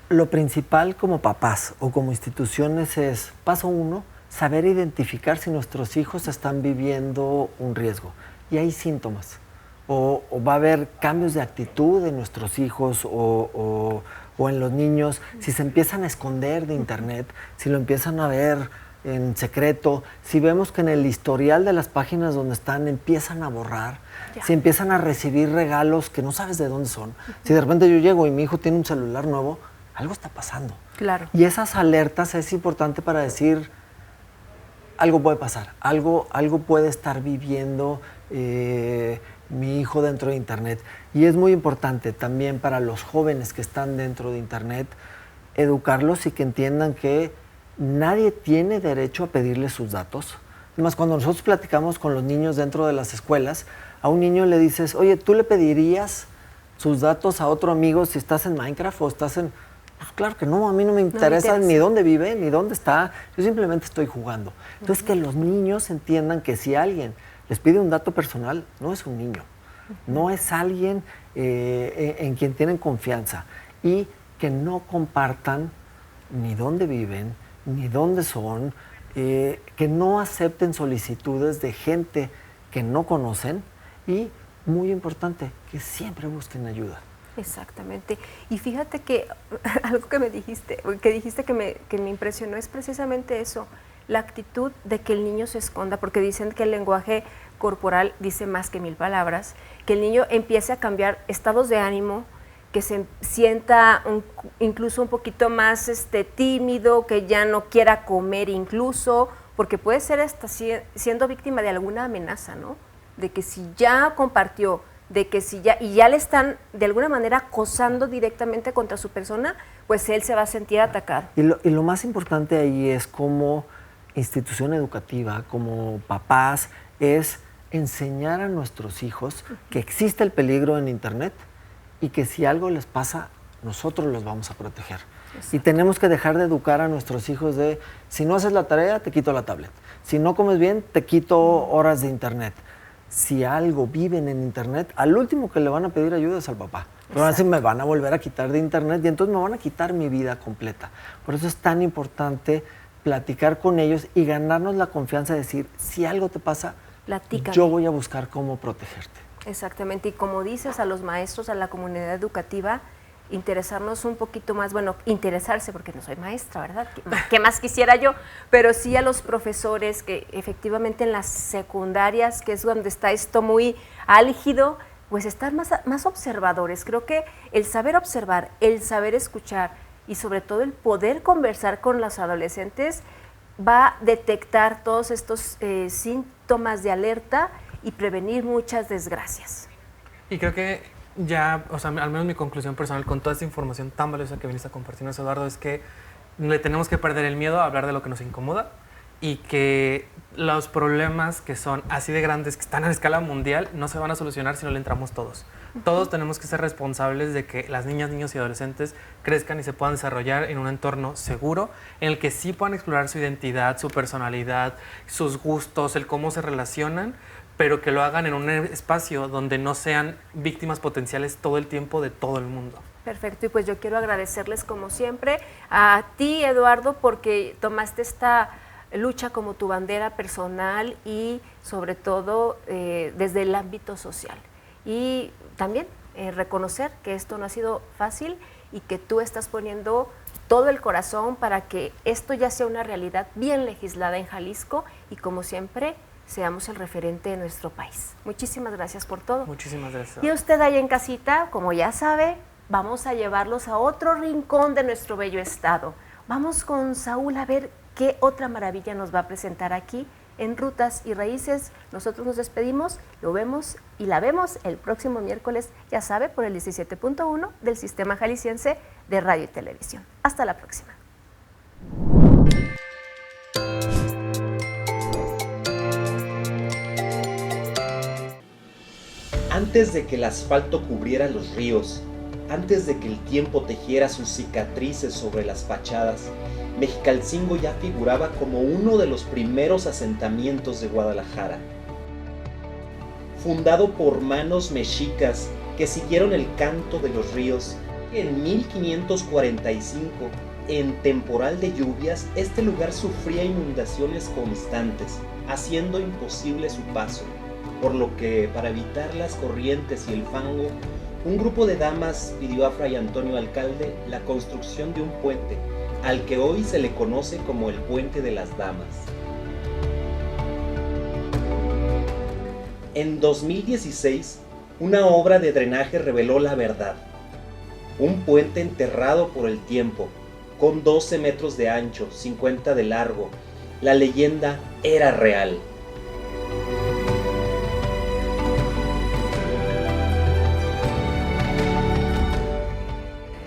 Lo principal como papás o como instituciones es, paso 1, saber identificar si nuestros hijos están viviendo un riesgo. Y hay síntomas. O va a haber cambios de actitud en nuestros hijos o en los niños. Si se empiezan a esconder de internet, si lo empiezan a ver en secreto, si vemos que en el historial de las páginas donde están empiezan a borrar, si empiezan a recibir regalos que no sabes de dónde son, si de repente yo llego y mi hijo tiene un celular nuevo, algo está pasando. Claro. Y esas alertas es importante para decir, algo puede pasar, algo puede estar viviendo mi hijo dentro de Internet. Y es muy importante también para los jóvenes que están dentro de Internet, educarlos y que entiendan que nadie tiene derecho a pedirle sus datos. Además, cuando nosotros platicamos con los niños dentro de las escuelas, a un niño le dices, oye, ¿tú le pedirías sus datos a otro amigo si estás en Minecraft o estás en...? Pues claro que no, a mí no me interesa ni dónde vive, ni dónde está, yo simplemente estoy jugando. Entonces, que los niños entiendan que si alguien les pide un dato personal, no es un niño, no es alguien en quien tienen confianza, y que no compartan ni dónde viven, ni dónde son, que no acepten solicitudes de gente que no conocen y, muy importante, que siempre busquen ayuda. Exactamente. Y fíjate que algo que me dijiste, que me impresionó es precisamente eso, la actitud de que el niño se esconda, porque dicen que el lenguaje corporal dice más que 1000 palabras, que el niño empiece a cambiar estados de ánimo, que se sienta incluso un poquito más tímido, que ya no quiera comer incluso, porque puede ser hasta siendo víctima de alguna amenaza, ¿no? De que si ya compartió, de que si ya, y ya le están de alguna manera acosando directamente contra su persona, pues él se va a sentir atacado. Y lo más importante ahí es, como institución educativa, como papás, es enseñar a nuestros hijos que existe el peligro en Internet y que si algo les pasa, nosotros los vamos a proteger. Exacto. Y tenemos que dejar de educar a nuestros hijos de, si no haces la tarea, te quito la tablet. Si no comes bien, te quito horas de Internet. Si algo viven en Internet, al último que le van a pedir ayuda es al papá. Pero así me van a volver a quitar de Internet y entonces me van a quitar mi vida completa. Por eso es tan importante platicar con ellos y ganarnos la confianza de decir, si algo te pasa, platícame. Yo voy a buscar cómo protegerte. Exactamente, y como dices, a los maestros, a la comunidad educativa, interesarnos un poquito más, bueno, interesarse, porque no soy maestra, ¿verdad? ¿Qué más quisiera yo? Pero sí a los profesores que efectivamente en las secundarias, que es donde está esto muy álgido, pues estar más observadores. Creo que el saber observar, el saber escuchar y sobre todo el poder conversar con los adolescentes va a detectar todos estos síntomas de alerta y prevenir muchas desgracias. Y creo que ya, o sea, al menos mi conclusión personal con toda esta información tan valiosa que viniste a compartirnos, Eduardo, es que le tenemos que perder el miedo a hablar de lo que nos incomoda y que los problemas que son así de grandes, que están a escala mundial, no se van a solucionar si no le entramos todos. Todos tenemos que ser responsables de que las niñas, niños y adolescentes crezcan y se puedan desarrollar en un entorno seguro, en el que sí puedan explorar su identidad, su personalidad, sus gustos, el cómo se relacionan, pero que lo hagan en un espacio donde no sean víctimas potenciales todo el tiempo de todo el mundo. Perfecto, y pues yo quiero agradecerles como siempre a ti, Eduardo, porque tomaste esta lucha como tu bandera personal y sobre todo desde el ámbito social. Y también reconocer que esto no ha sido fácil y que tú estás poniendo todo el corazón para que esto ya sea una realidad bien legislada en Jalisco y como siempre seamos el referente de nuestro país. Muchísimas gracias por todo. Muchísimas gracias. Y usted ahí en casita, como ya sabe, vamos a llevarlos a otro rincón de nuestro bello estado. Vamos con Saúl a ver qué otra maravilla nos va a presentar aquí en Rutas y Raíces. Nosotros nos despedimos, lo vemos y la vemos el próximo miércoles, ya sabe, por el 17.1 del Sistema Jalisciense de Radio y Televisión. Hasta la próxima. Antes de que el asfalto cubriera los ríos, antes de que el tiempo tejiera sus cicatrices sobre las fachadas, Mexicalcingo ya figuraba como uno de los primeros asentamientos de Guadalajara. Fundado por manos mexicas que siguieron el canto de los ríos, en 1545, en temporal de lluvias, este lugar sufría inundaciones constantes, haciendo imposible su paso, por lo que, para evitar las corrientes y el fango, un grupo de damas pidió a Fray Antonio Alcalde la construcción de un puente al que hoy se le conoce como el Puente de las Damas. En 2016, una obra de drenaje reveló la verdad. Un puente enterrado por el tiempo, con 12 metros de ancho, 50 de largo. La leyenda era real.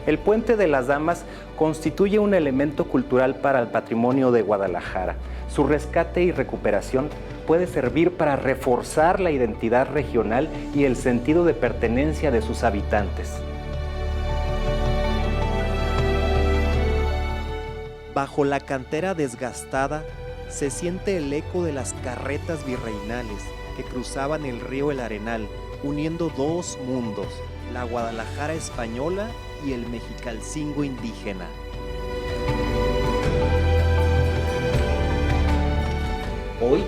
El Puente de las Damas constituye un elemento cultural para el patrimonio de Guadalajara. Su rescate y recuperación puede servir para reforzar la identidad regional y el sentido de pertenencia de sus habitantes. Bajo la cantera desgastada se siente el eco de las carretas virreinales que cruzaban el río El Arenal, uniendo dos mundos, la Guadalajara española y el Mexicalcingo indígena. Hoy,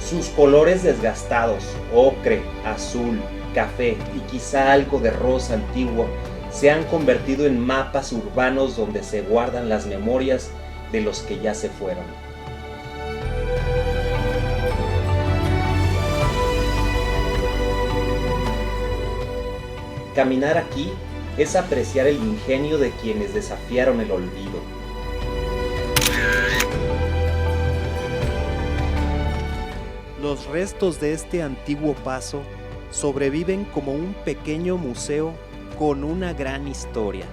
sus colores desgastados, ocre, azul, café y quizá algo de rosa antiguo, se han convertido en mapas urbanos donde se guardan las memorias de los que ya se fueron. Caminar aquí es apreciar el ingenio de quienes desafiaron el olvido. Los restos de este antiguo paso sobreviven como un pequeño museo con una gran historia.